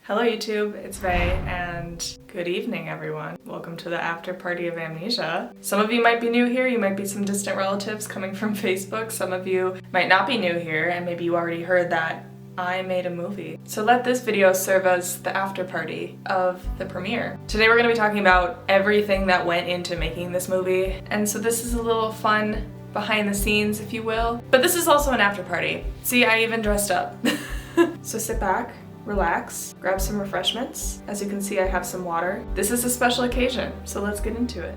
Hello YouTube, it's Vay, and good evening everyone. Welcome to the after party of Amnesia. Some of you might be new here, you might be some distant relatives coming from Facebook. Some of you might not be new here, and maybe you already heard that I made a movie. So let this video serve as the after party of the premiere. Today we're going to be talking about everything that went into making this movie, and so this is a little fun behind the scenes, if you will. But this is also an after party. See, I even dressed up. So sit back, relax, grab some refreshments. As you can see, I have some water. This is a special occasion, so let's get into it.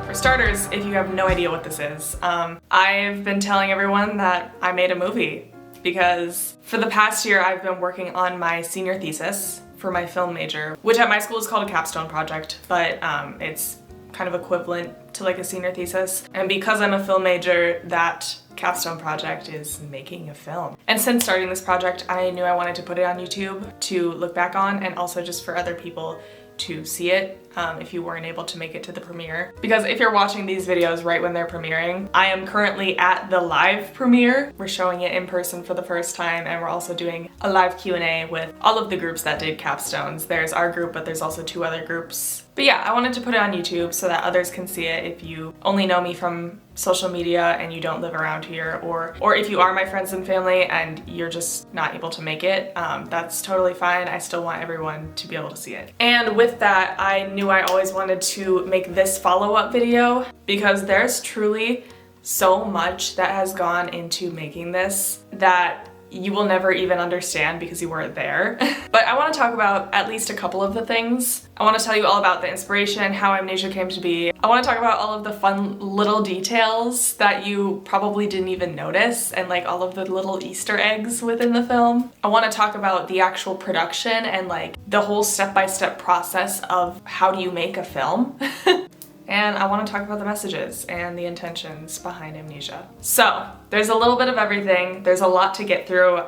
For starters, if you have no idea what this is, I've been telling everyone that I made a movie because for the past year I've been working on my senior thesis for my film major, which at my school is called a capstone project, but it's kind of equivalent to like a senior thesis. And because I'm a film major, that capstone project is making a film. And since starting this project, I knew I wanted to put it on YouTube to look back on, and also just for other people to see it if you weren't able to make it to the premiere. Because if you're watching these videos right when they're premiering, I am currently at the live premiere. We're showing it in person for the first time, and we're also doing a live Q&A with all of the groups that did capstones. There's our group, but there's also 2 other groups. But yeah, I wanted to put it on YouTube so that others can see it if you only know me from social media and you don't live around here, or if you are my friends and family and you're just not able to make it, that's totally fine. I still want everyone to be able to see it. And with that, I knew I always wanted to make this follow-up video because there's truly so much that has gone into making this that you will never even understand because you weren't there. But I want to talk about at least a couple of the things. I want to tell you all about the inspiration, how Amnesia came to be. I want to talk about all of the fun little details that you probably didn't even notice, and like all of the little Easter eggs within the film. I want to talk about the actual production and like the whole step-by-step process of how do you make a film. And I want to talk about the messages and the intentions behind Amnesia. So, there's a little bit of everything. There's a lot to get through.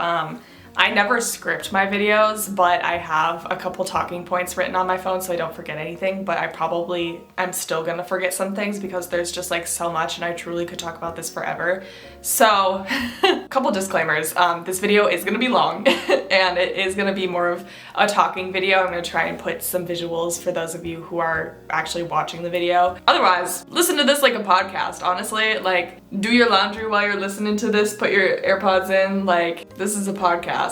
I never script my videos, but I have a couple talking points written on my phone so I don't forget anything, but I'm still gonna forget some things because there's just like so much and I truly could talk about this forever. So, a couple disclaimers. This video is gonna be long and it is gonna be more of a talking video. I'm gonna try and put some visuals for those of you who are actually watching the video. Otherwise, listen to this like a podcast, honestly. Like, do your laundry while you're listening to this, put your AirPods in, like, this is a podcast.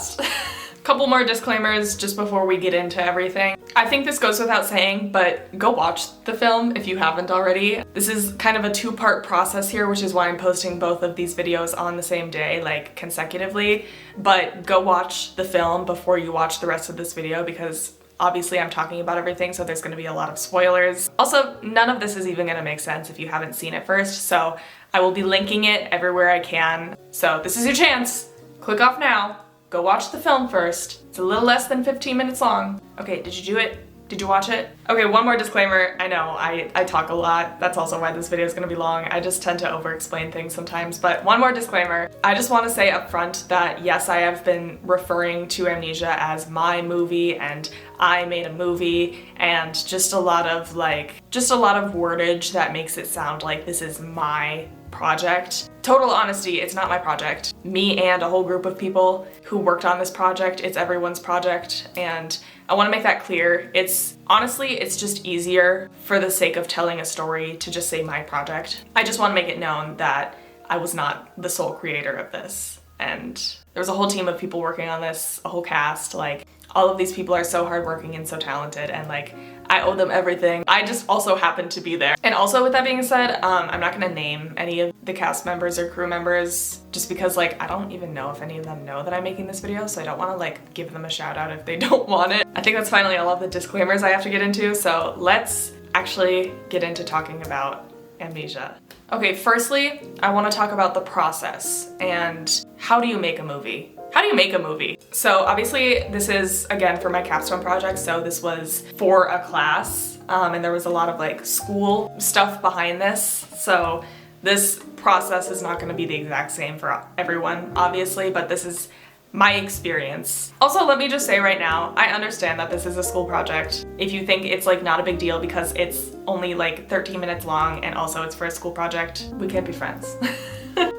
Couple more disclaimers just before we get into everything. I think this goes without saying, but go watch the film if you haven't already. This is kind of a 2-part process here, which is why I'm posting both of these videos on the same day, like consecutively. But go watch the film before you watch the rest of this video because obviously I'm talking about everything, so there's gonna be a lot of spoilers. Also, none of this is even gonna make sense if you haven't seen it first, so I will be linking it everywhere I can. So this is your chance. Click off now. Go watch the film first. It's a little less than 15 minutes long. Okay, did you do it? Did you watch it? Okay, one more disclaimer. I know, I talk a lot. That's also why this video is gonna be long. I just tend to over-explain things sometimes, but one more disclaimer. I just wanna say up front that yes, I have been referring to Amnesia as my movie and I made a movie and just a lot of wordage that makes it sound like this is my project. Total honesty, it's not my project. Me and a whole group of people who worked on this project, it's everyone's project, and I want to make that clear. It's just easier for the sake of telling a story to just say my project. I just want to make it known that I was not the sole creator of this, and there was a whole team of people working on this, a whole cast. Like, all of these people are so hardworking and so talented, and like, I owe them everything. I just also happened to be there. And also, with that being said, I'm not gonna name any of the cast members or crew members just because like I don't even know if any of them know that I'm making this video, so I don't want to like give them a shout out if they don't want it. I think that's finally all of the disclaimers I have to get into, so let's actually get into talking about Amnesia. Okay, firstly, I want to talk about the process and how do you make a movie? How do you make a movie? So obviously this is, again, for my capstone project, so this was for a class, and there was a lot of like school stuff behind this, so this process is not gonna be the exact same for everyone, obviously, but this is my experience. Also, let me just say right now, I understand that this is a school project. If you think it's like not a big deal because it's only like 13 minutes long and also it's for a school project, we can't be friends.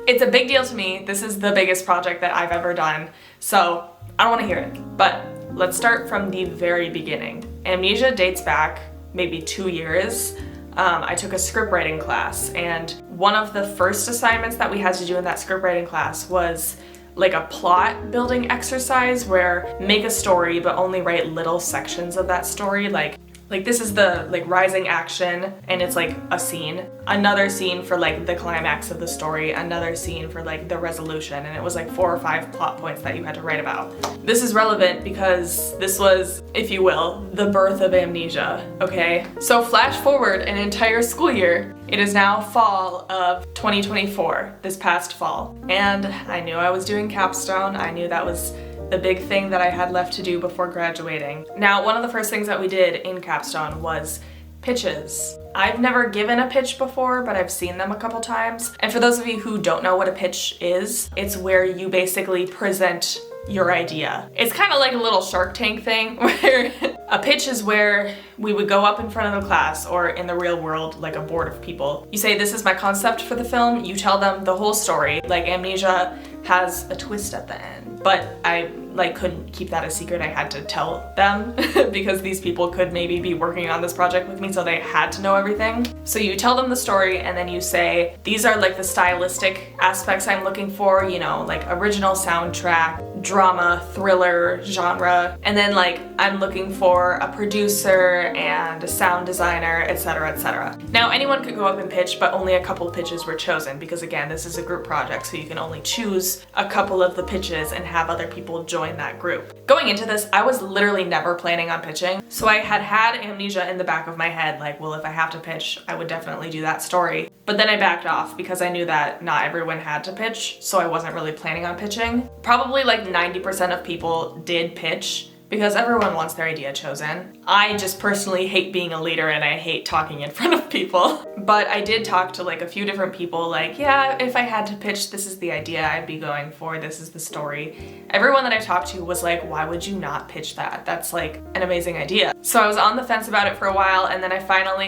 It's a big deal to me. This is the biggest project that I've ever done, so I don't want to hear it. But let's start from the very beginning. Amnesia dates back maybe 2 years. I took a script writing class, and one of the first assignments that we had to do in that script writing class was like a plot building exercise where make a story but only write little sections of that story. Like this is the like rising action and it's like a scene, another scene for like the climax of the story, another scene for like the resolution, and it was like 4 or 5 plot points that you had to write about. This is relevant because this was, if you will, the birth of Amnesia, okay? So flash forward an entire school year. It is now fall of 2024, this past fall, and I knew I was doing capstone. I knew that was the big thing that I had left to do before graduating. Now, one of the first things that we did in capstone was pitches. I've never given a pitch before, but I've seen them a couple times. And for those of you who don't know what a pitch is, it's where you basically present your idea. It's kind of like a little Shark Tank thing where a pitch is where we would go up in front of the class, or in the real world, like a board of people. You say, this is my concept for the film. You tell them the whole story. Like Amnesia has a twist at the end, but I couldn't keep that a secret. I had to tell them because these people could maybe be working on this project with me, so they had to know everything. So you tell them the story, and then you say, these are like the stylistic aspects I'm looking for, you know, like original soundtrack, drama, thriller, genre, and then like I'm looking for a producer and a sound designer, etc., etc. Now, anyone could go up and pitch, but only a couple pitches were chosen because, again, this is a group project, so you can only choose a couple of the pitches and have other people join that group. Going into this, I was literally never planning on pitching, so I had Amnesia in the back of my head, like, well, if I have to pitch, I would definitely do that story. But then I backed off because I knew that not everyone had to pitch, so I wasn't really planning on pitching. Probably like 90% of people did pitch because everyone wants their idea chosen. I just personally hate being a leader and I hate talking in front of people. But I did talk to like a few different people, like, yeah, if I had to pitch, this is the idea I'd be going for, this is the story. Everyone that I talked to was like, why would you not pitch that? That's like an amazing idea. So I was on the fence about it for a while, and then I finally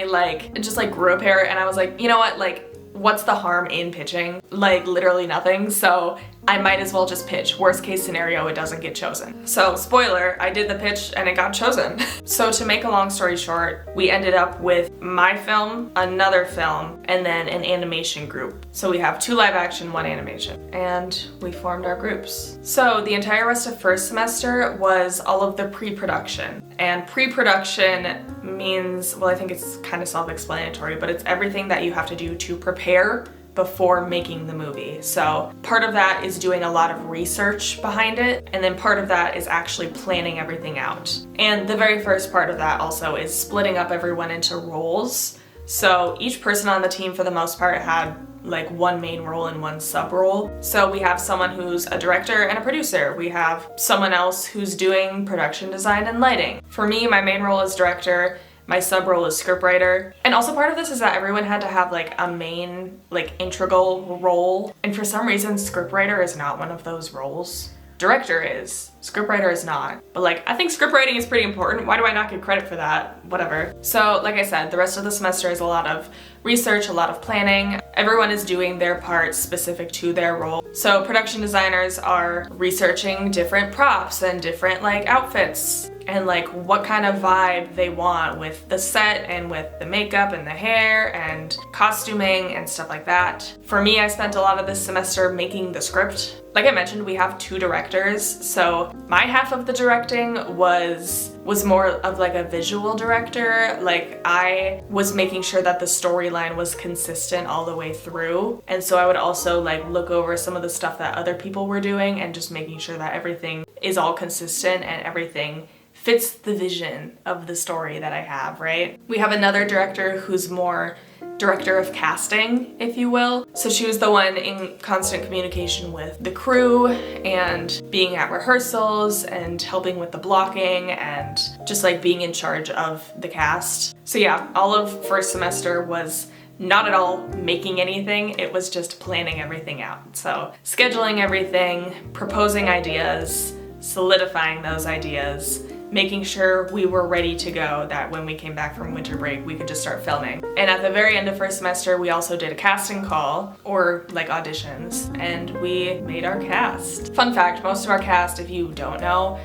just grew a pair, and I was like, you know what, like, what's the harm in pitching? Like literally nothing, so I might as well just pitch. Worst case scenario, it doesn't get chosen. So spoiler, I did the pitch and it got chosen. So to make a long story short, we ended up with my film, another film, and then an animation group. So we have 2 live action, 1 animation, and we formed our groups. So the entire rest of first semester was all of the pre-production. And pre-production means, well, I think it's kind of self-explanatory, but it's everything that you have to do to prepare before making the movie. So part of that is doing a lot of research behind it, and then part of that is actually planning everything out. And the very first part of that also is splitting up everyone into roles. So each person on the team, for the most part, had like 1 main role and 1 sub role. So we have someone who's a director and a producer. We have someone else who's doing production design and lighting. For me, my main role is director. My sub role is scriptwriter. And also part of this is that everyone had to have like a main, like integral role. And for some reason, scriptwriter is not one of those roles. Director is, scriptwriter is not. But like, I think scriptwriting is pretty important. Why do I not get credit for that? Whatever. So like I said, the rest of the semester is a lot of research, a lot of planning. Everyone is doing their part specific to their role. So production designers are researching different props and different like outfits and like what kind of vibe they want with the set and with the makeup and the hair and costuming and stuff like that. For me, I spent a lot of this semester making the script. Like I mentioned, we have 2 directors, so my half of the directing was more of like a visual director. Like I was making sure that the storyline was consistent all the way through, and so I would also like look over some of the stuff that other people were doing and just making sure that everything is all consistent and everything fits the vision of the story that I have, right? We have another director who's more director of casting, if you will. So she was the one in constant communication with the crew and being at rehearsals and helping with the blocking and just like being in charge of the cast. So yeah, all of first semester was not at all making anything, it was just planning everything out. So scheduling everything, proposing ideas, solidifying those ideas, making sure we were ready to go, that when we came back from winter break, we could just start filming. And at the very end of first semester, we also did a casting call, or like auditions, and we made our cast. Fun fact, most of our cast, if you don't know,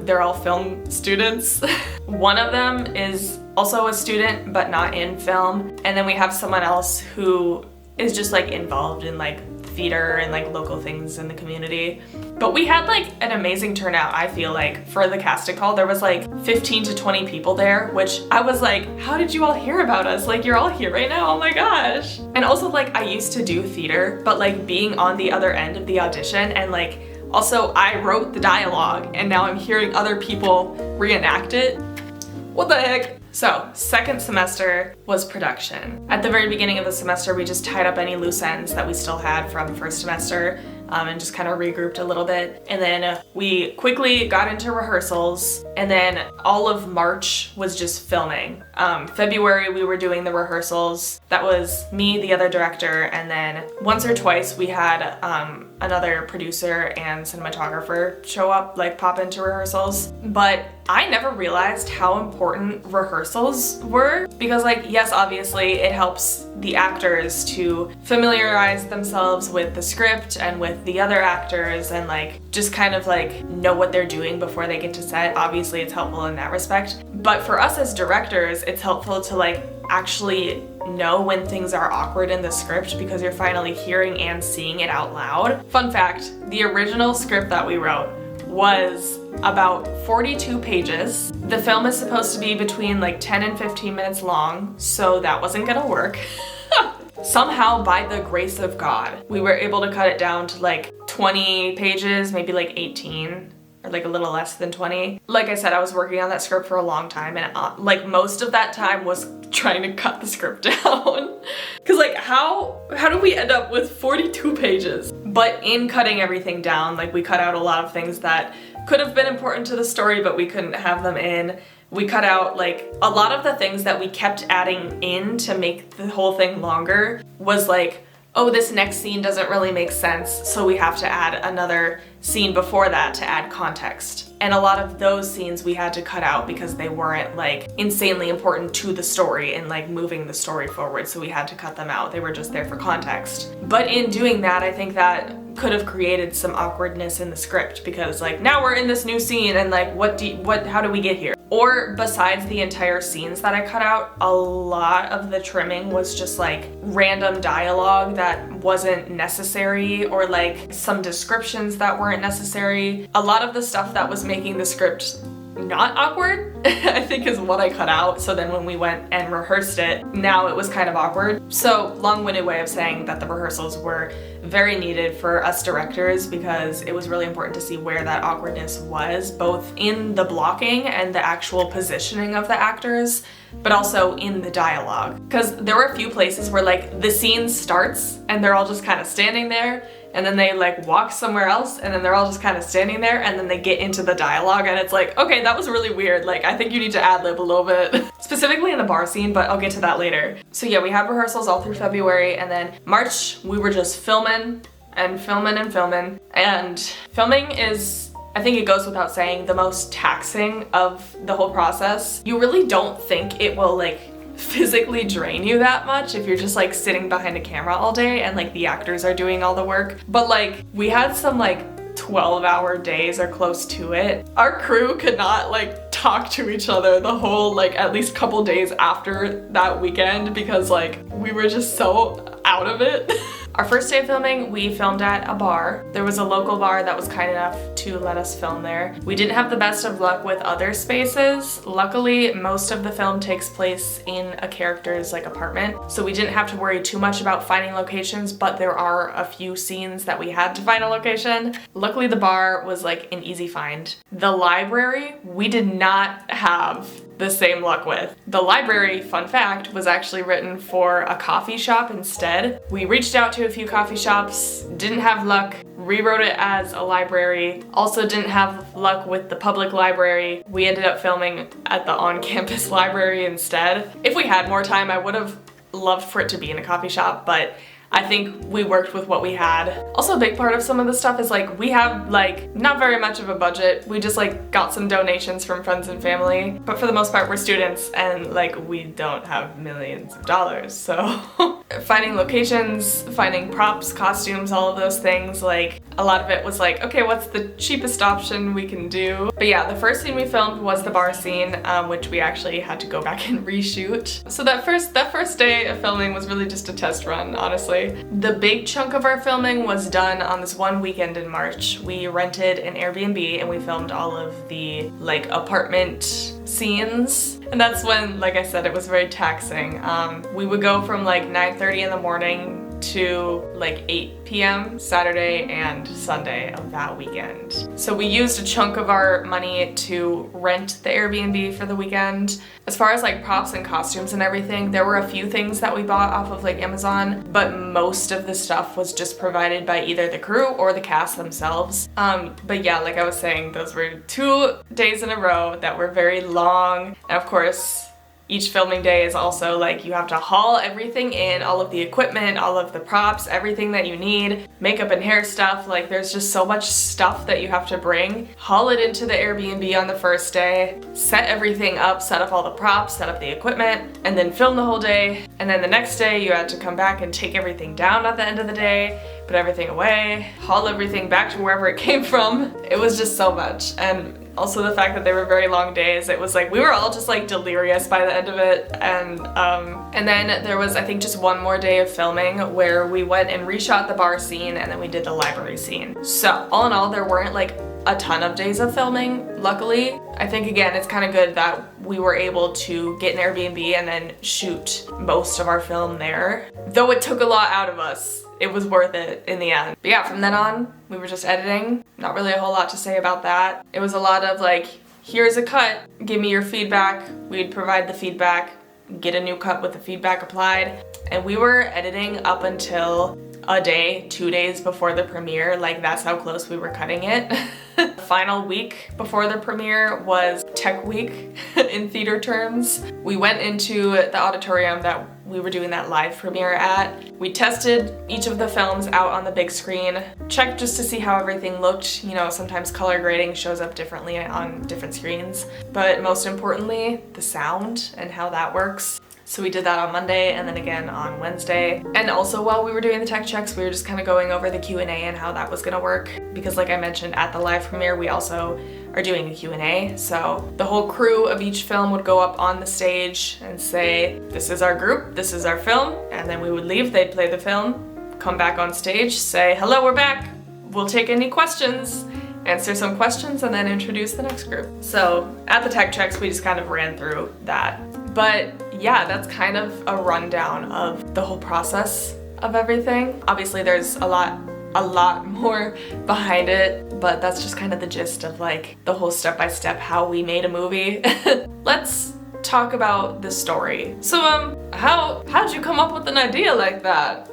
they're all film students. One of them is also a student, but not in film. And then we have someone else who is just like involved in like theater and like local things in the community. But we had like an amazing turnout, I feel like, for the casting call. There was like 15 to 20 people there, which I was like, how did you all hear about us? Like, you're all here right now, oh my gosh. And also like, I used to do theater, but like being on the other end of the audition, and like also I wrote the dialogue and now I'm hearing other people reenact it. What the heck? So, second semester was production. At the very beginning of the semester, we just tied up any loose ends that we still had from first semester, and just kind of regrouped a little bit. And then we quickly got into rehearsals, and then all of March was just filming. February, we were doing the rehearsals. That was me, the other director, and then once or twice we had another producer and cinematographer show up, like pop into rehearsals. But I never realized how important rehearsals were, because like, yes, obviously it helps the actors to familiarize themselves with the script and with the other actors, and like just kind of like know what they're doing before they get to set. Obviously it's helpful in that respect. But for us as directors, it's helpful to like actually know when things are awkward in the script, because you're finally hearing and seeing it out loud. Fun fact, the original script that we wrote was about 42 pages. The film is supposed to be between like 10 and 15 minutes long, so that wasn't gonna work. Somehow, by the grace of God, we were able to cut it down to like 20 pages, maybe like 18, or like a little less than 20. Like I said, I was working on that script for a long time, and like most of that time was trying to cut the script down. Cause like how do we end up with 42 pages? But in cutting everything down, like we cut out a lot of things that could have been important to the story, but we couldn't have them in. We cut out like a lot of the things that we kept adding in to make the whole thing longer was like, oh, this next scene doesn't really make sense, so we have to add another scene before that to add context. And a lot of those scenes we had to cut out because they weren't like insanely important to the story and like moving the story forward, so we had to cut them out. They were just there for context. But in doing that, I think that could have created some awkwardness in the script, because like now we're in this new scene and like how do we get here? Or besides the entire scenes that I cut out, a lot of the trimming was just like random dialogue that wasn't necessary, or like some descriptions that weren't necessary. A lot of the stuff that was making the script not awkward, I think, is what I cut out. So then when we went and rehearsed it, now it was kind of awkward. So long-winded way of saying that the rehearsals were very needed for us directors, because it was really important to see where that awkwardness was, both in the blocking and the actual positioning of the actors, but also in the dialogue. Because there were a few places where like the scene starts and they're all just kind of standing there, and then they like walk somewhere else, and then they're all just kind of standing there, and then they get into the dialogue, and it's like, okay, that was really weird. Like, I think you need to ad-lib a little bit. Specifically in the bar scene, but I'll get to that later. So yeah, we had rehearsals all through February, and then March, we were just filming and filming and filming. And filming is, I think it goes without saying, the most taxing of the whole process. You really don't think it will like physically drain you that much if you're just like sitting behind a camera all day and like the actors are doing all the work. But like we had some like 12-hour days or close to it. Our crew could not like talk to each other the whole like at least couple days after that weekend, because like we were just so out of it. Our first day of filming, we filmed at a bar. There was a local bar that was kind enough to let us film there. We didn't have the best of luck with other spaces. Luckily, most of the film takes place in a character's like apartment, so we didn't have to worry too much about finding locations, but there are a few scenes that we had to find a location. Luckily, the bar was like an easy find. The library, we did not have the same luck with. The library, fun fact, was actually written for a coffee shop instead. We reached out to a few coffee shops, didn't have luck, rewrote it as a library, also didn't have luck with the public library. We ended up filming at the on-campus library instead. If we had more time, I would have loved for it to be in a coffee shop, but I think we worked with what we had. Also, a big part of some of the stuff is like we have like not very much of a budget. We just like got some donations from friends and family, but for the most part we're students and like we don't have millions of dollars, so finding locations, finding props, costumes, all of those things, like a lot of it was like, okay, what's the cheapest option we can do? But yeah, the first scene we filmed was the bar scene, which we actually had to go back and reshoot. So that first day of filming was really just a test run, honestly. The big chunk of our filming was done on this one weekend in March. We rented an Airbnb and we filmed all of the like apartment scenes. And that's when, like I said, it was very taxing. We would go from like 9:30 in the morning to like 8 p.m. Saturday and Sunday of that weekend. So we used a chunk of our money to rent the Airbnb for the weekend. As far as like props and costumes and everything, there were a few things that we bought off of like Amazon, but most of the stuff was just provided by either the crew or the cast themselves. But yeah, like I was saying, those were 2 days in a row that were very long. And of course, each filming day is also like you have to haul everything in, all of the equipment, all of the props, everything that you need, makeup and hair stuff, like there's just so much stuff that you have to bring. Haul it into the Airbnb on the first day, set everything up, set up all the props, set up the equipment, and then film the whole day. And then the next day you had to come back and take everything down at the end of the day, put everything away, haul everything back to wherever it came from. It was just so much. And also the fact that they were very long days, it was like we were all just like delirious by the end of it. And then there was, I think, just one more day of filming where we went and reshot the bar scene and then we did the library scene. So all in all, there weren't like a ton of days of filming, luckily. I think again, it's kind of good that we were able to get an Airbnb and then shoot most of our film there. Though it took a lot out of us, it was worth it in the end. But yeah, from then on, we were just editing. Not really a whole lot to say about that. It was a lot of like, here's a cut, give me your feedback. We'd provide the feedback, get a new cut with the feedback applied. And we were editing up until a day, 2 days before the premiere. Like that's how close we were cutting it. Final week before the premiere was tech week in theater terms. We went into the auditorium that we were doing that live premiere at. We tested each of the films out on the big screen, checked just to see how everything looked. You know, sometimes color grading shows up differently on different screens, but most importantly, the sound and how that works. So we did that on Monday and then again on Wednesday. And also while we were doing the tech checks, we were just kind of going over the Q&A and how that was gonna work. Because like I mentioned at the live premiere, we also are doing a Q&A. So the whole crew of each film would go up on the stage and say, this is our group, this is our film. And then we would leave, they'd play the film, come back on stage, say, hello, we're back. We'll take any questions, answer some questions, and then introduce the next group. So at the tech checks, we just kind of ran through that. But yeah, that's kind of a rundown of the whole process of everything. Obviously there's a lot more behind it, but that's just kind of the gist of like the whole step-by-step how we made a movie. Let's talk about the story. So how'd you come up with an idea like that?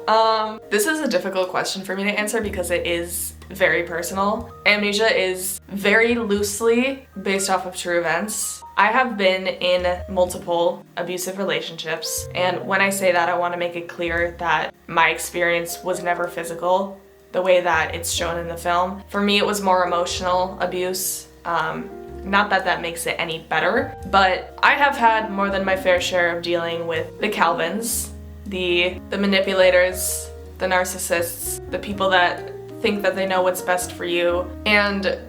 This is a difficult question for me to answer because it is very personal. Amnesia is very loosely based off of true events. I have been in multiple abusive relationships, and when I say that, I want to make it clear that my experience was never physical, the way that it's shown in the film. For me, it was more emotional abuse. Not that that makes it any better, but I have had more than my fair share of dealing with the Calvins, the manipulators, the narcissists, the people that think that they know what's best for you. And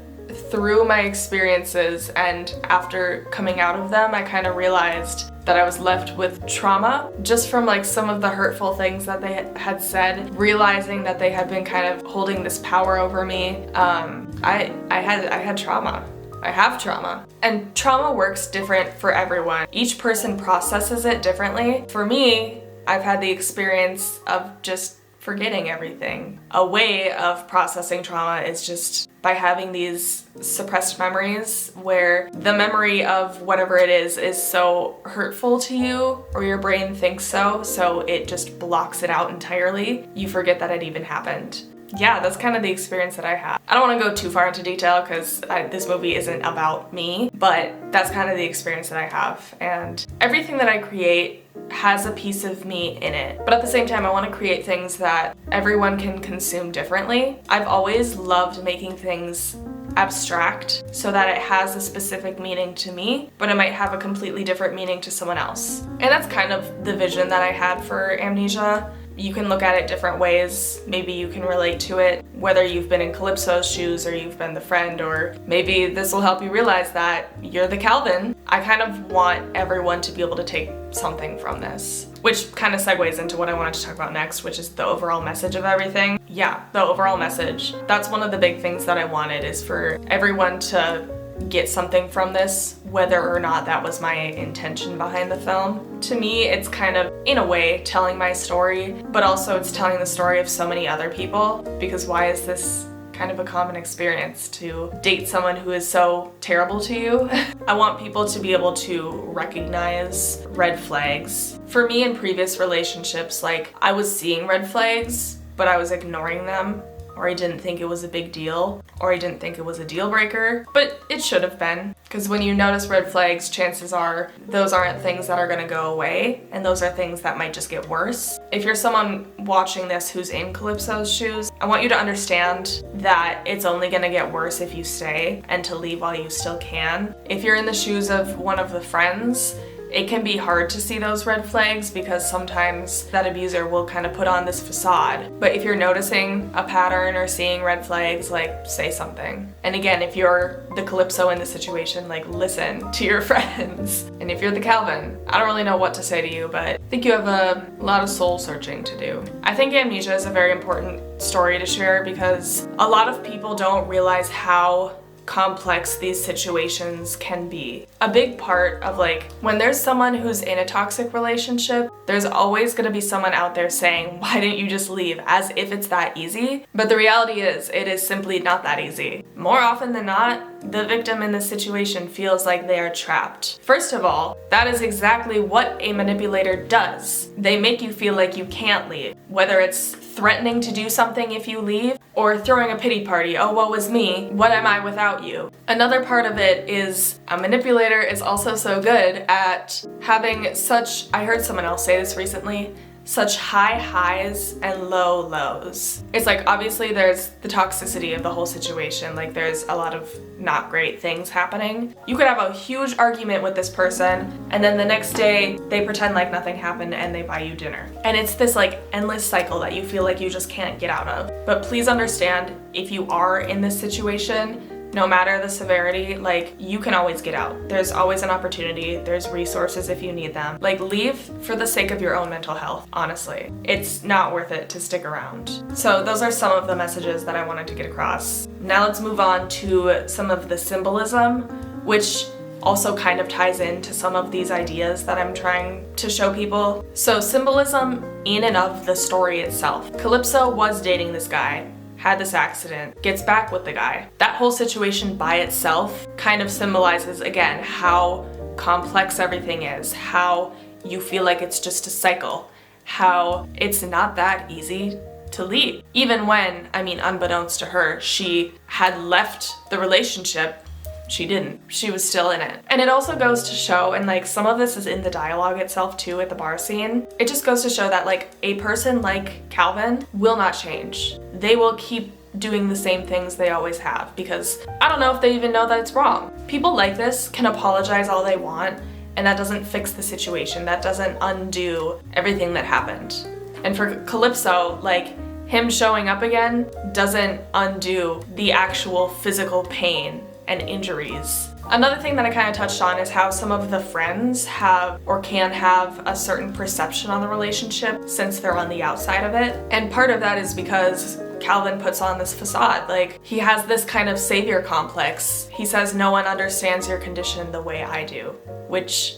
through my experiences and after coming out of them, I kind of realized that I was left with trauma just from like some of the hurtful things that they had said, realizing that they had been kind of holding this power over me. I had trauma. I have trauma. And trauma works different for everyone. Each person processes it differently. For me, I've had the experience of just forgetting everything. A way of processing trauma is just by having these suppressed memories where the memory of whatever it is so hurtful to you, or your brain thinks so it just blocks it out entirely. You forget that it even happened. Yeah, that's kind of the experience that I had. I don't want to go too far into detail because this movie isn't about me, but that's kind of the experience that I have. And everything that I create has a piece of me in it. But at the same time, I want to create things that everyone can consume differently. I've always loved making things abstract so that it has a specific meaning to me, but it might have a completely different meaning to someone else. And that's kind of the vision that I had for Amnesia. You can look at it different ways. Maybe you can relate to it, whether you've been in Calypso's shoes or you've been the friend, or maybe this will help you realize that you're the Calvin. I kind of want everyone to be able to take something from this, which kind of segues into what I wanted to talk about next, which is the overall message of everything. Yeah, the overall message. That's one of the big things that I wanted, is for everyone to get something from this, whether or not that was my intention behind the film. To me, it's kind of, in a way, telling my story, but also it's telling the story of so many other people, because why is this kind of a common experience to date someone who is so terrible to you? I want people to be able to recognize red flags. For me, in previous relationships, like, I was seeing red flags, but I was ignoring them, or I didn't think it was a big deal, or I didn't think it was a deal breaker, but it should have been. Because when you notice red flags, chances are those aren't things that are gonna go away, and those are things that might just get worse. If you're someone watching this who's in Calypso's shoes, I want you to understand that it's only gonna get worse if you stay, and to leave while you still can. If you're in the shoes of one of the friends, it can be hard to see those red flags because sometimes that abuser will kind of put on this facade. But if you're noticing a pattern or seeing red flags, like, say something. And again, if you're the Calypso in the situation, like, listen to your friends. And if you're the Calvin, I don't really know what to say to you, but I think you have a lot of soul searching to do. I think Amnesia is a very important story to share because a lot of people don't realize how complex these situations can be. A big part of, like, when there's someone who's in a toxic relationship, there's always gonna be someone out there saying, why didn't you just leave? As if it's that easy. But the reality is, it is simply not that easy. More often than not, the victim in this situation feels like they are trapped. First of all, that is exactly what a manipulator does. They make you feel like you can't leave. Whether it's threatening to do something if you leave, or throwing a pity party, oh woe is me, what am I without you? Another part of it is a manipulator is also so good at having such, I heard someone else say this recently, such high highs and low lows. It's like, obviously there's the toxicity of the whole situation, like there's a lot of not great things happening. You could have a huge argument with this person and then the next day they pretend like nothing happened and they buy you dinner. And it's this like endless cycle that you feel like you just can't get out of. But please understand, if you are in this situation, no matter the severity, like, you can always get out. There's always an opportunity. There's resources if you need them. Like, leave for the sake of your own mental health, honestly. It's not worth it to stick around. So those are some of the messages that I wanted to get across. Now let's move on to some of the symbolism, which also kind of ties into some of these ideas that I'm trying to show people. So symbolism in and of the story itself. Calypso was dating this guy, had this accident, gets back with the guy. That whole situation by itself kind of symbolizes, again, how complex everything is, how you feel like it's just a cycle, how it's not that easy to leave. Even when, I mean, unbeknownst to her, she had left the relationship, she didn't. She was still in it. And it also goes to show, and like some of this is in the dialogue itself too at the bar scene, it just goes to show that like a person like Calvin will not change. They will keep doing the same things they always have because I don't know if they even know that it's wrong. People like this can apologize all they want and that doesn't fix the situation. That doesn't undo everything that happened. And for Calypso, like, him showing up again doesn't undo the actual physical pain and injuries. Another thing that I kind of touched on is how some of the friends have or can have a certain perception on the relationship since they're on the outside of it. And part of that is because Calvin puts on this facade. Like, he has this kind of savior complex. He says, no one understands your condition the way I do, which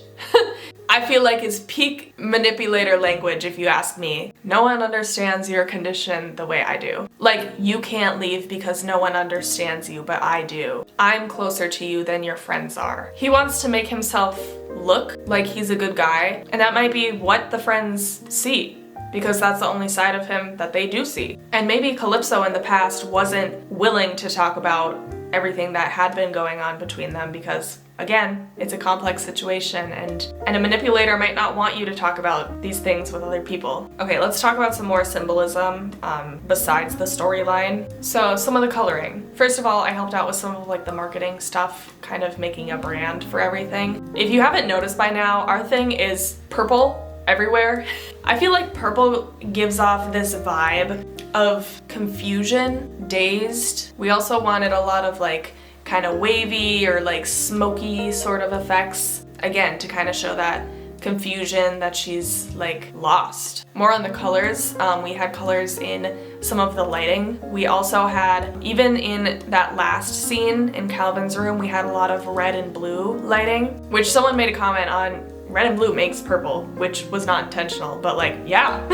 I feel like is peak manipulator language if you ask me. No one understands your condition the way I do. Like, you can't leave because no one understands you, but I do. I'm closer to you than your friends are. He wants to make himself look like he's a good guy, and that might be what the friends see, because that's the only side of him that they do see. And maybe Calypso in the past wasn't willing to talk about everything that had been going on between them because again, it's a complex situation and a manipulator might not want you to talk about these things with other people. Okay, let's talk about some more symbolism besides the storyline. So some of the coloring. First of all, I helped out with some of like the marketing stuff, kind of making a brand for everything. If you haven't noticed by now, our thing is purple everywhere. I feel like purple gives off this vibe of confusion, dazed. We also wanted a lot of like kind of wavy or like smoky sort of effects, again, to kind of show that confusion, that she's like lost. More on the colors, we had colors in some of the lighting. We also had, even in that last scene in Calvin's room, we had a lot of red and blue lighting, which someone made a comment on. Red and blue makes purple, which was not intentional, but like, yeah.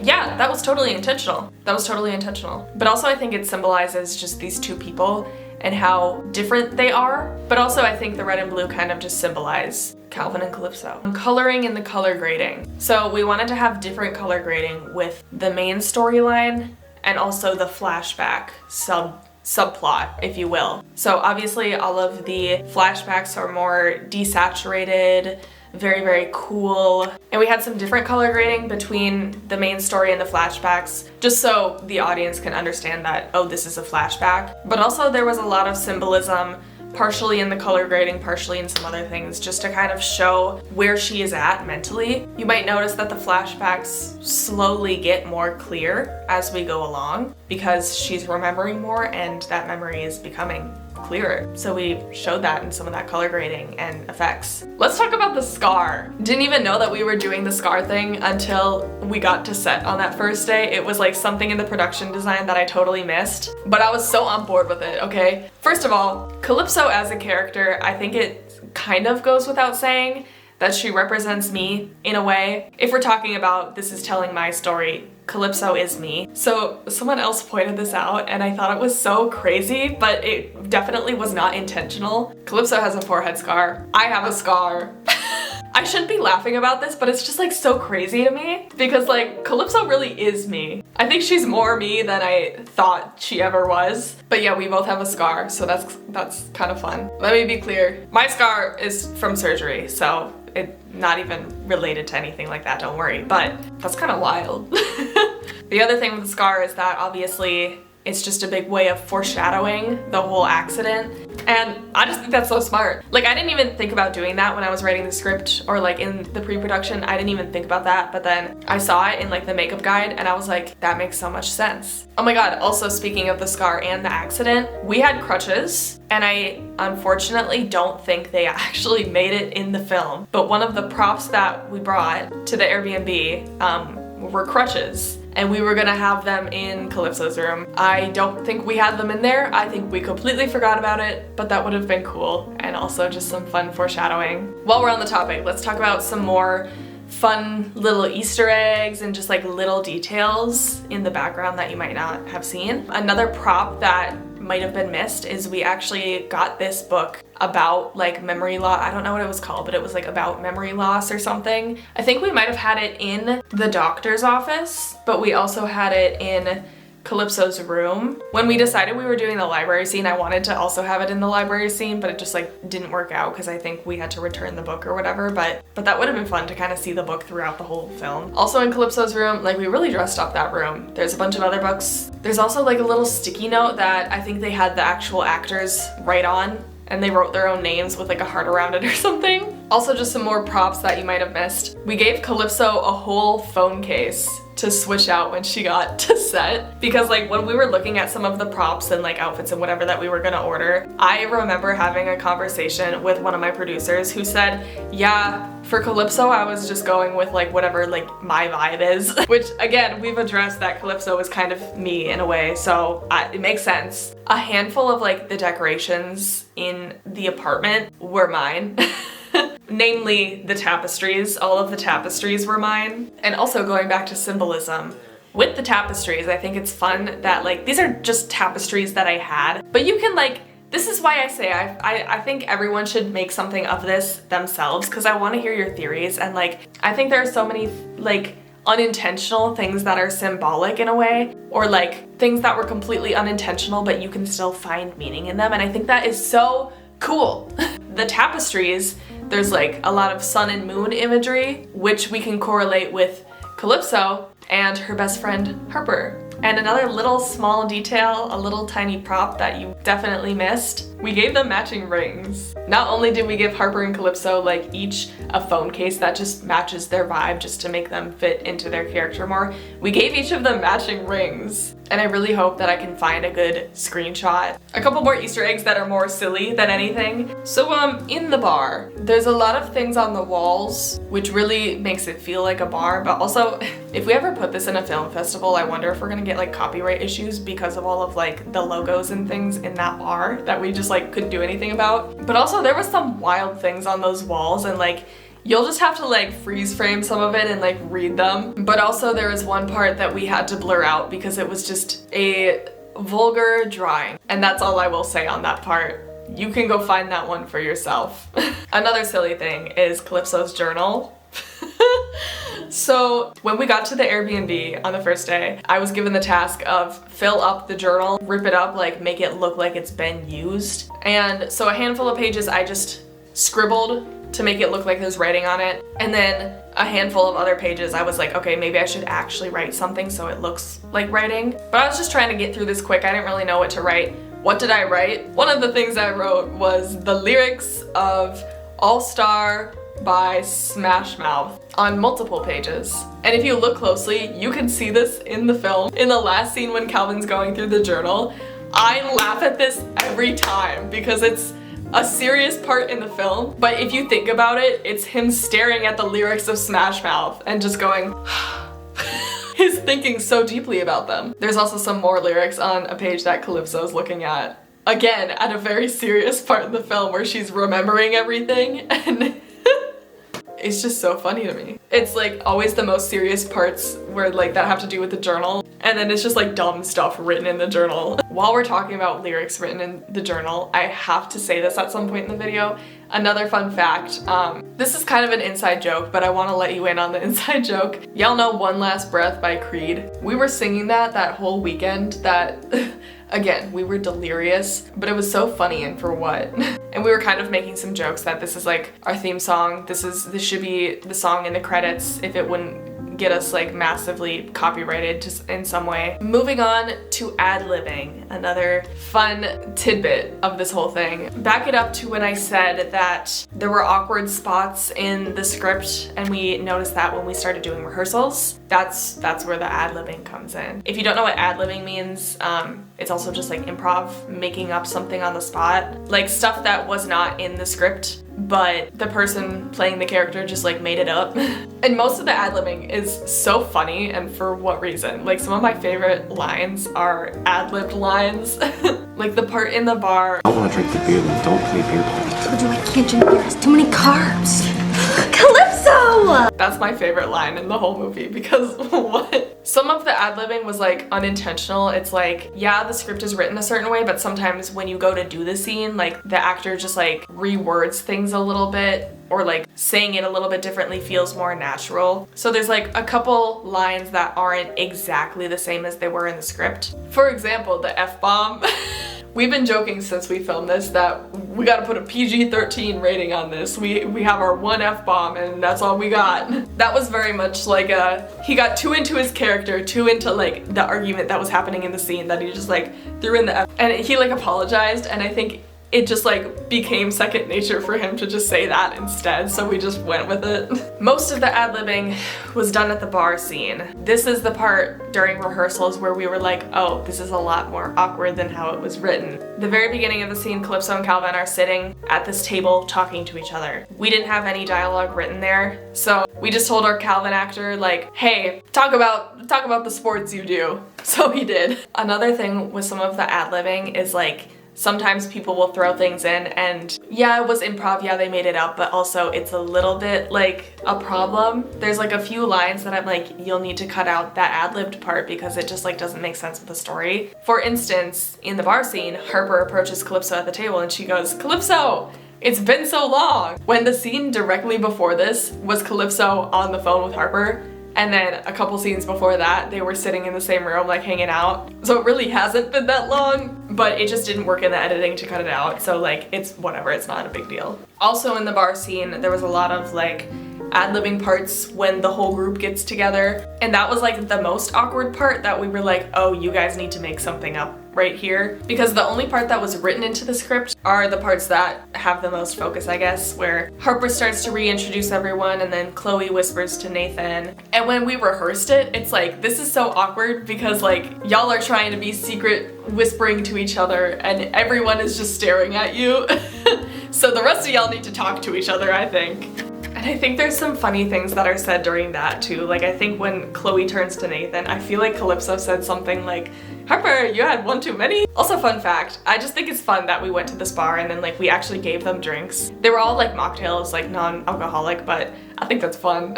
Yeah, that was totally intentional. That was totally intentional. But also I think it symbolizes just these two people and how different they are. But also I think the red and blue kind of just symbolize Calvin and Calypso. Coloring and the color grading. So we wanted to have different color grading with the main storyline and also the flashback subplot, if you will. So obviously all of the flashbacks are more desaturated, very, very cool. And we had some different color grading between the main story and the flashbacks, just so the audience can understand that, oh, this is a flashback. But also there was a lot of symbolism, partially in the color grading, partially in some other things, just to kind of show where she is at mentally. You might notice that the flashbacks slowly get more clear as we go along because she's remembering more and that memory is becoming clearer. So we showed that in some of that color grading and effects. Let's talk about the scar. Didn't even know that we were doing the scar thing until we got to set on that first day. It was like something in the production design that I totally missed, but I was so on board with it, okay? First of all, Calypso as a character, I think it kind of goes without saying that she represents me in a way. If we're talking about this is telling my story, Calypso is me. So someone else pointed this out and I thought it was so crazy, but it definitely was not intentional. Calypso has a forehead scar. I have a scar. I shouldn't be laughing about this, but it's just like so crazy to me because like Calypso really is me. I think she's more me than I thought she ever was. But yeah, we both have a scar, so that's kind of fun. Let me be clear. My scar is from surgery, so it's not even related to anything like that, don't worry, but that's kind of wild. The other thing with the scar is that obviously it's just a big way of foreshadowing the whole accident. And I just think that's so smart. Like I didn't even think about doing that when I was writing the script or like in the pre-production. I didn't even think about that, but then I saw it in like the makeup guide and I was like, that makes so much sense. Oh my god, also speaking of the scar and the accident, we had crutches and I unfortunately don't think they actually made it in the film. But one of the props that we brought to the Airbnb were crutches. And we were gonna have them in Calypso's room. I don't think we had them in there. I think we completely forgot about it, but that would have been cool and also just some fun foreshadowing. While we're on the topic, let's talk about some more fun little Easter eggs and just like little details in the background that you might not have seen. Another prop that might have been missed is we actually got this book about like memory loss. I don't know what it was called, but it was like about memory loss or something. I think we might have had it in the doctor's office, but we also had it in Calypso's room. When we decided we were doing the library scene, I wanted to also have it in the library scene, but it just like didn't work out because I think we had to return the book or whatever, but that would have been fun to kind of see the book throughout the whole film. Also in Calypso's room, like we really dressed up that room. There's a bunch of other books. There's also like a little sticky note that I think they had the actual actors write on and they wrote their own names with like a heart around it or something. Also just some more props that you might have missed. We gave Calypso a whole phone case to switch out when she got to set because like when we were looking at some of the props and like outfits and whatever that we were gonna order, I remember having a conversation with one of my producers who said, yeah, for Calypso I was just going with like whatever like my vibe is, which again, we've addressed that Calypso is kind of me in a way, so it makes sense. A handful of like the decorations in the apartment were mine. Namely the tapestries. All of the tapestries were mine. And also going back to symbolism, with the tapestries, I think it's fun that like, these are just tapestries that I had, but you can like, this is why I say I think everyone should make something of this themselves because I want to hear your theories and like, I think there are so many like unintentional things that are symbolic in a way, or like things that were completely unintentional but you can still find meaning in them, and I think that is so cool. the tapestries, there's like a lot of sun and moon imagery, which we can correlate with Calypso and her best friend Harper. And another little small detail, a little tiny prop that you definitely missed, we gave them matching rings. Not only did we give Harper and Calypso like each a phone case that just matches their vibe just to make them fit into their character more, we gave each of them matching rings. And I really hope that I can find a good screenshot. A couple more Easter eggs that are more silly than anything. So in the bar, there's a lot of things on the walls, which really makes it feel like a bar, but also if we ever put this in a film festival, I wonder if we're gonna get like copyright issues because of all of like the logos and things in that bar that we just like couldn't do anything about. But also there was some wild things on those walls, and like you'll just have to like freeze frame some of it and like read them. But also there was one part that we had to blur out because it was just a vulgar drawing. And that's all I will say on that part. You can go find that one for yourself. Another silly thing is Calypso's journal. So when we got to the Airbnb on the first day, I was given the task of fill up the journal, rip it up, like make it look like it's been used. And so a handful of pages I just scribbled to make it look like there's writing on it. And then a handful of other pages I was like, okay, maybe I should actually write something so it looks like writing. But I was just trying to get through this quick. I didn't really know what to write. What did I write? One of the things I wrote was the lyrics of All Star by Smash Mouth on multiple pages. And if you look closely, you can see this in the film. In the last scene when Calvin's going through the journal, I laugh at this every time because it's a serious part in the film, but if you think about it, it's him staring at the lyrics of Smash Mouth and just going, he's thinking so deeply about them. There's also some more lyrics on a page that Calypso's looking at, again, at a very serious part in the film where she's remembering everything, and it's just so funny to me. It's like always the most serious parts where like that have to do with the journal, and then it's just like dumb stuff written in the journal. While we're talking about lyrics written in the journal, I have to say this at some point in the video. Another fun fact, this is kind of an inside joke, but I want to let you in on the inside joke. Y'all know One Last Breath by Creed? We were singing that whole weekend that, again, we were delirious, but it was so funny, and for what? And we were kind of making some jokes that this is like our theme song, this should be the song in the credits if it wouldn't get us like massively copyrighted just in some way. Moving on to ad-libbing, another fun tidbit of this whole thing. Back it up to when I said that there were awkward spots in the script, and we noticed that when we started doing rehearsals. That's where the ad-libbing comes in. If you don't know what ad-libbing means, it's also just like improv, making up something on the spot. Like stuff that was not in the script, but the person playing the character just like made it up. And most of the ad-libbing is so funny, and for what reason? Like some of my favorite lines are ad-libbed lines. Like the part in the bar. I want to drink the beer, then don't play beer pong. I told you I can't drink beer, it's too many carbs. Calypso! That's my favorite line in the whole movie because what? Some of the ad-libbing was like unintentional. It's like, yeah, the script is written a certain way, but sometimes when you go to do the scene, like the actor just like rewords things a little bit, or like saying it a little bit differently feels more natural. So there's like a couple lines that aren't exactly the same as they were in the script. For example, the F-bomb. We've been joking since we filmed this that we gotta put a PG-13 rating on this. We have our one F-bomb and that's all we got. That was very much like he got too into his character, too into like the argument that was happening in the scene, that he just like threw in the F, and he like apologized, and I think it just like became second nature for him to just say that instead, so we just went with it. Most of the ad-libbing was done at the bar scene. This is the part during rehearsals where we were like, oh, this is a lot more awkward than how it was written. The very beginning of the scene, Calypso and Calvin are sitting at this table talking to each other. We didn't have any dialogue written there, so we just told our Calvin actor like, hey, talk about the sports you do. So he did. Another thing with some of the ad-libbing is like, sometimes people will throw things in and yeah, it was improv, yeah, they made it up, but also it's a little bit like a problem. There's like a few lines that I'm like, you'll need to cut out that ad-libbed part because it just like doesn't make sense with the story. For instance, in the bar scene, Harper approaches Calypso at the table and she goes, Calypso, it's been so long. When the scene directly before this was Calypso on the phone with Harper, and then a couple scenes before that, they were sitting in the same room, like hanging out. So it really hasn't been that long, but it just didn't work in the editing to cut it out, so like it's whatever, it's not a big deal. Also in the bar scene, there was a lot of like ad-libbing parts when the whole group gets together, and that was like the most awkward part that we were like, oh, you guys need to make something up right here, because the only part that was written into the script are the parts that have the most focus, I guess, where Harper starts to reintroduce everyone and then Chloe whispers to Nathan. And when we rehearsed it, it's like, this is so awkward because like y'all are trying to be secret whispering to each other and everyone is just staring at you. So the rest of y'all need to talk to each other, I think. And I think there's some funny things that are said during that too. Like I think when Chloe turns to Nathan, I feel like Calypso said something like, Harper, you had one too many? Also, fun fact, I just think it's fun that we went to this bar and then like we actually gave them drinks. They were all like mocktails, like non-alcoholic, but I think that's fun.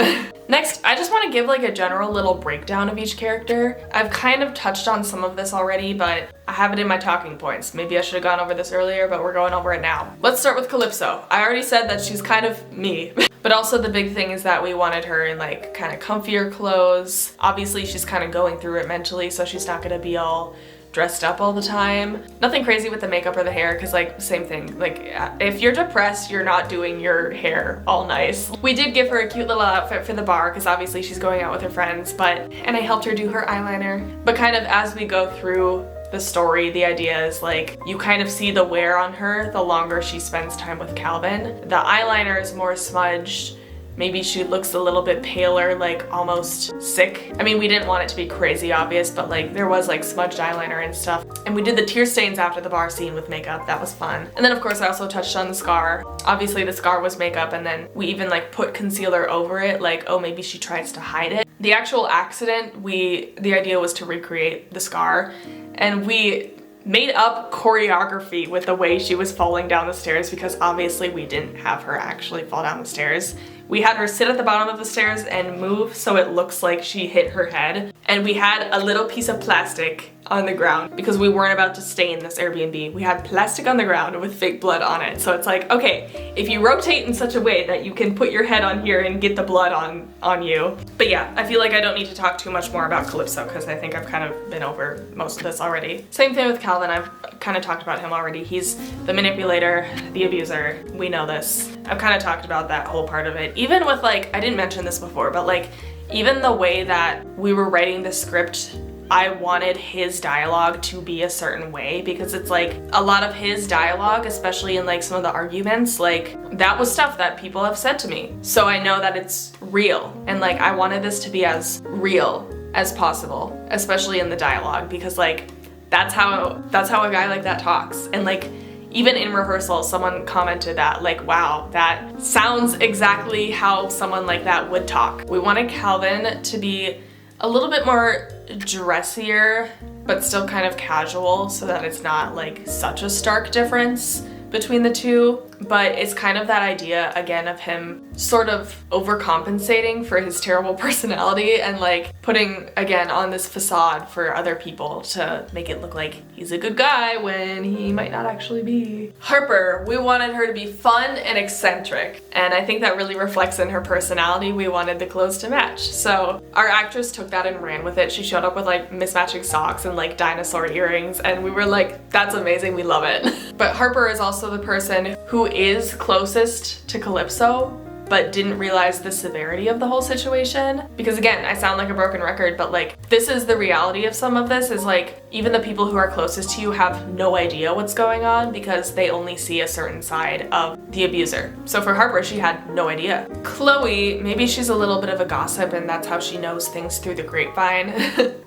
Next, I just want to give like a general little breakdown of each character. I've kind of touched on some of this already, but I have it in my talking points. Maybe I should have gone over this earlier, but we're going over it now. Let's start with Calypso. I already said that she's kind of me. But also the big thing is that we wanted her in like kind of comfier clothes. Obviously she's kind of going through it mentally, so she's not gonna be all dressed up all the time. Nothing crazy with the makeup or the hair, because like same thing. Like if you're depressed, you're not doing your hair all nice. We did give her a cute little outfit for the bar because obviously she's going out with her friends, and I helped her do her eyeliner. But kind of as we go through the story, the idea is like you kind of see the wear on her the longer she spends time with Calvin. The eyeliner is more smudged. Maybe she looks a little bit paler, like almost sick. I mean, we didn't want it to be crazy obvious, but like there was like smudged eyeliner and stuff. And we did the tear stains after the bar scene with makeup. That was fun. And then of course I also touched on the scar. Obviously the scar was makeup, and then we even like put concealer over it, like, oh, maybe she tries to hide it. The actual accident, the idea was to recreate the scar, and we made up choreography with the way she was falling down the stairs because obviously we didn't have her actually fall down the stairs. We had her sit at the bottom of the stairs and move so it looks like she hit her head. And we had a little piece of plastic on the ground because we weren't about to stay in this Airbnb. We had plastic on the ground with fake blood on it. So it's like, okay, if you rotate in such a way that you can put your head on here and get the blood on you. But yeah, I feel like I don't need to talk too much more about Calypso because I think I've kind of been over most of this already. Same thing with Calvin. I've kind of talked about him already. He's the manipulator, the abuser. We know this. I've kind of talked about that whole part of it. Even with like, I didn't mention this before, but like even the way that we were writing the script, I wanted his dialogue to be a certain way because it's like a lot of his dialogue, especially in like some of the arguments, like that was stuff that people have said to me. So I know that it's real, and like I wanted this to be as real as possible, especially in the dialogue, because like that's how a guy like that talks. And like even in rehearsal, someone commented that like, wow, that sounds exactly how someone like that would talk. We wanted Calvin to be a little bit more dressier, but still kind of casual so that it's not like such a stark difference between the two. But it's kind of that idea again of him sort of overcompensating for his terrible personality and like putting again on this facade for other people to make it look like he's a good guy when he might not actually be. Harper, we wanted her to be fun and eccentric, and I think that really reflects in her personality. We wanted the clothes to match. So our actress took that and ran with it. She showed up with like mismatching socks and like dinosaur earrings, and we were like, that's amazing, we love it. But Harper is also the person who is closest to Calypso, but didn't realize the severity of the whole situation. Because again, I sound like a broken record, but like this is the reality of some of this, is like even the people who are closest to you have no idea what's going on because they only see a certain side of the abuser. So for Harper, she had no idea. Chloe, maybe she's a little bit of a gossip and that's how she knows things through the grapevine.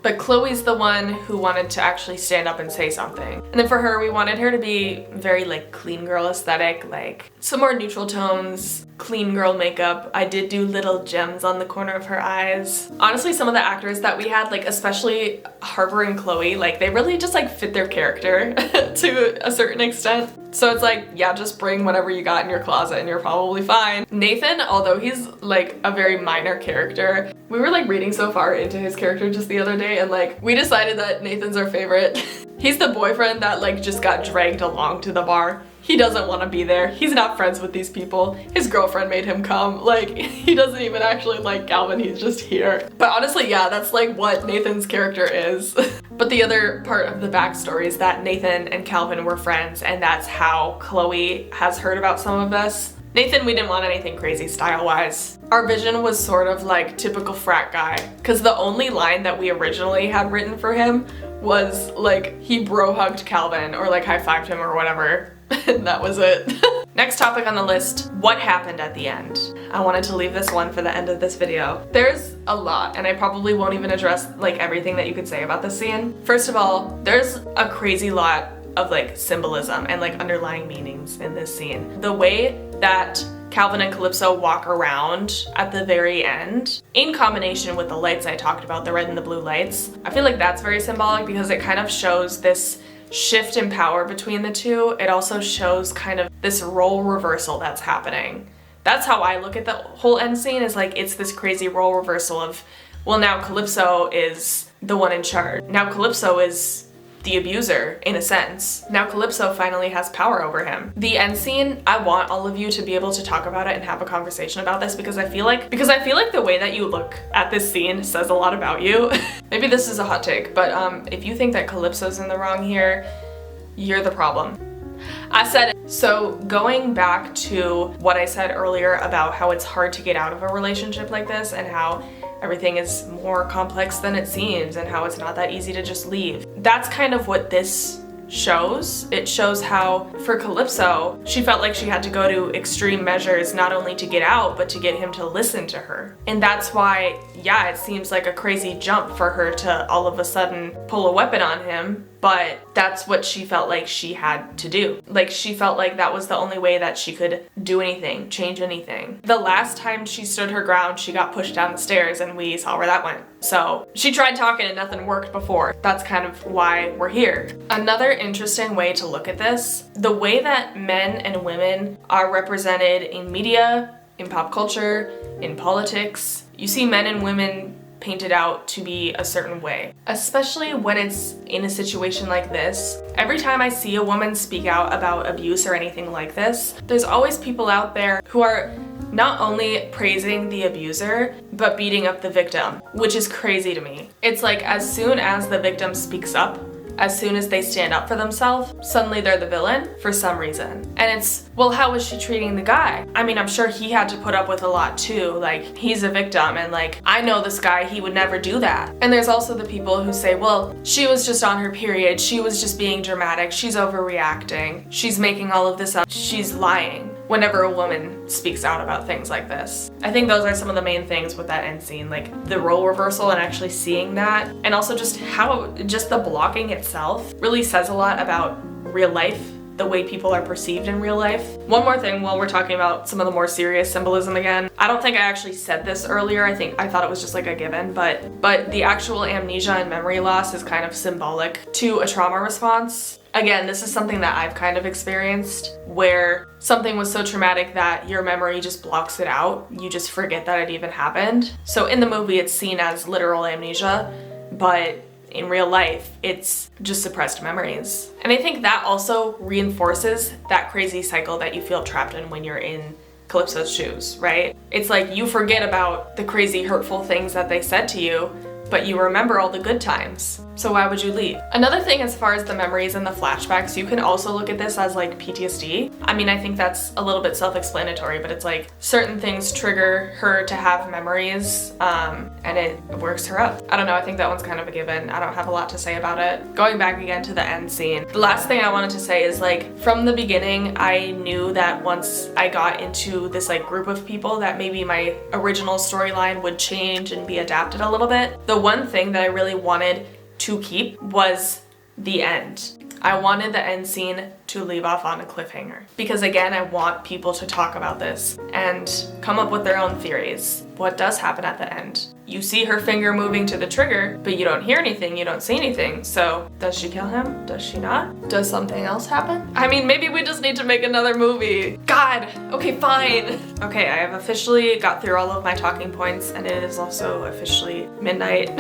But Chloe's the one who wanted to actually stand up and say something. And then for her, we wanted her to be very like clean girl aesthetic, like some more neutral tones, clean girl makeup. I did do little gems on the corner of her eyes. Honestly, some of the actors that we had, like especially Harper and Chloe, like they really just like fit their character to a certain extent. So it's like, yeah, just bring whatever you got in your closet and you're probably fine. Nathan, although he's like a very minor character, we were like reading so far into his character just the other day and like we decided that Nathan's our favorite. He's the boyfriend that like just got dragged along to the bar. He doesn't want to be there. He's not friends with these people. His girlfriend made him come. Like, he doesn't even actually like Calvin, he's just here. But honestly, yeah, that's like what Nathan's character is. But the other part of the backstory is that Nathan and Calvin were friends, and that's how Chloe has heard about some of this. Nathan, we didn't want anything crazy style-wise. Our vision was sort of like typical frat guy, because the only line that we originally had written for him was like he bro-hugged Calvin or like high-fived him or whatever. And that was it. Next topic on the list, what happened at the end? I wanted to leave this one for the end of this video. There's a lot, and I probably won't even address like everything that you could say about this scene. First of all, there's a crazy lot of like symbolism and like underlying meanings in this scene. The way that Calvin and Calypso walk around at the very end, in combination with the lights I talked about, the red and the blue lights, I feel like that's very symbolic because it kind of shows this shift in power between the two. It also shows kind of this role reversal that's happening. That's how I look at the whole end scene, is like it's this crazy role reversal of, well, now Calypso is the one in charge. Now Calypso is the abuser, in a sense. Now Calypso finally has power over him. The end scene, I want all of you to be able to talk about it and have a conversation about this because I feel like the way that you look at this scene says a lot about you. Maybe this is a hot take, but if you think that Calypso's in the wrong here, you're the problem. I said it. So going back to what I said earlier about how it's hard to get out of a relationship like this and how everything is more complex than it seems and how it's not that easy to just leave. That's kind of what this shows. It shows how, for Calypso, she felt like she had to go to extreme measures not only to get out, but to get him to listen to her. And that's why, yeah, it seems like a crazy jump for her to all of a sudden pull a weapon on him, but that's what she felt like she had to do. Like, she felt like that was the only way that she could do anything, change anything. The last time she stood her ground, she got pushed down the stairs and we saw where that went. So she tried talking and nothing worked before. That's kind of why we're here. Another interesting way to look at this, the way that men and women are represented in media, in pop culture, in politics. You see men and women painted out to be a certain way, especially when it's in a situation like this. Every time I see a woman speak out about abuse or anything like this, there's always people out there who are not only praising the abuser, but beating up the victim, which is crazy to me. It's like as soon as the victim speaks up, as soon as they stand up for themselves, suddenly they're the villain for some reason. And it's, well, how was she treating the guy? I mean, I'm sure he had to put up with a lot too. Like, he's a victim and like, I know this guy, he would never do that. And there's also the people who say, well, she was just on her period. She was just being dramatic. She's overreacting. She's making all of this up. She's lying. Whenever a woman speaks out about things like this. I think those are some of the main things with that end scene, like the role reversal and actually seeing that, and also just how just the blocking itself really says a lot about real life, the way people are perceived in real life. One more thing while we're talking about some of the more serious symbolism again. I don't think I actually said this earlier. I thought it was just like a given, but the actual amnesia and memory loss is kind of symbolic to a trauma response. Again, this is something that I've kind of experienced where something was so traumatic that your memory just blocks it out. You just forget that it even happened. So in the movie, it's seen as literal amnesia, but in real life, it's just suppressed memories. And I think that also reinforces that crazy cycle that you feel trapped in when you're in Calypso's shoes, right? It's like you forget about the crazy hurtful things that they said to you, but you remember all the good times. So why would you leave? Another thing as far as the memories and the flashbacks, you can also look at this as like PTSD. I mean, I think that's a little bit self-explanatory, but it's like certain things trigger her to have memories and it works her up. I don't know, I think that one's kind of a given. I don't have a lot to say about it. Going back again to the end scene, the last thing I wanted to say is like from the beginning, I knew that once I got into this like group of people that maybe my original storyline would change and be adapted a little bit. The one thing that I really wanted to keep was the end. I wanted the end scene to leave off on a cliffhanger because again, I want people to talk about this and come up with their own theories. What does happen at the end? You see her finger moving to the trigger, but you don't hear anything, you don't see anything. So does she kill him? Does she not? Does something else happen? I mean, maybe we just need to make another movie. God, okay, fine. Okay, I have officially got through all of my talking points and it is also officially midnight.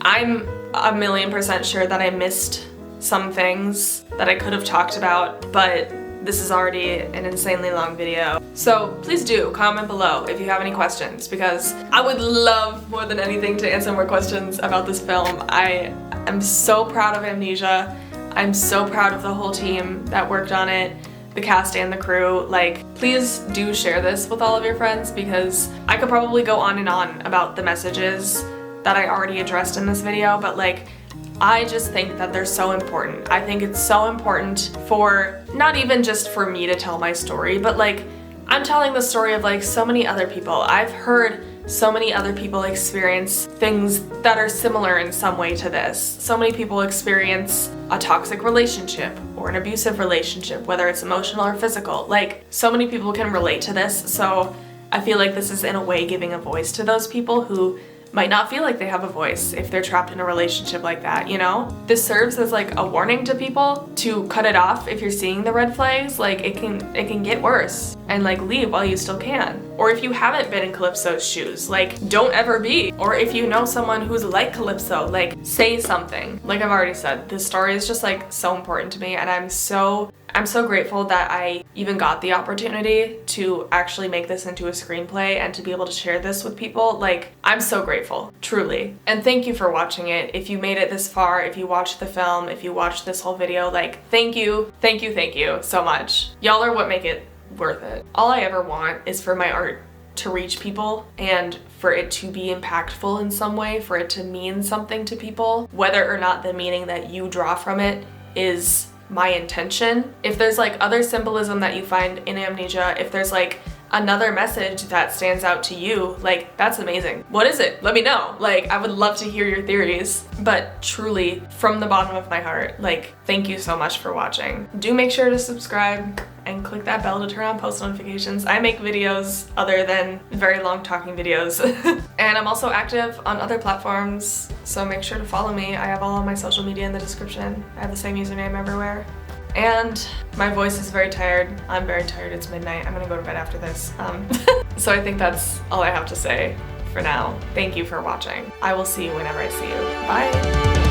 I'm 1,000,000% sure that I missed some things that I could have talked about, but this is already an insanely long video. So please do comment below if you have any questions, because I would love more than anything to answer more questions about this film. I am so proud of Amnesia. I'm so proud of the whole team that worked on it, the cast and the crew. Like, please do share this with all of your friends, because I could probably go on and on about the messages that I already addressed in this video, but like, I just think that they're so important. I think it's so important for, not even just for me to tell my story, but like, I'm telling the story of like so many other people. I've heard so many other people experience things that are similar in some way to this. So many people experience a toxic relationship or an abusive relationship, whether it's emotional or physical. Like, so many people can relate to this, so I feel like this is in a way giving a voice to those people who might not feel like they have a voice if they're trapped in a relationship like that, you know? This serves as like a warning to people to cut it off if you're seeing the red flags. Like, it can get worse, and like, leave while you still can. Or if you haven't been in Calypso's shoes, like, don't ever be. Or if you know someone who's like Calypso, like, say something. Like I've already said, this story is just like so important to me, and I'm so grateful that I even got the opportunity to actually make this into a screenplay and to be able to share this with people. Like, I'm so grateful, truly. And thank you for watching it. If you made it this far, if you watched the film, if you watched this whole video, like, thank you so much. Y'all are what make it worth it. All I ever want is for my art to reach people and for it to be impactful in some way, for it to mean something to people, whether or not the meaning that you draw from it is my intention. If there's like other symbolism that you find in Amnesia, if there's like another message that stands out to you, like, that's amazing. What is it? Let me know. Like, I would love to hear your theories. But truly, from the bottom of my heart, like, thank you so much for watching. Do make sure to subscribe and click that bell to turn on post notifications. I make videos other than very long talking videos. And I'm also active on other platforms, so make sure to follow me. I have all of my social media in the description. I have the same username everywhere. And my voice is very tired. I'm very tired. It's midnight. I'm gonna go to bed after this. So I think that's all I have to say for now. Thank you for watching. I will see you whenever I see you. Bye.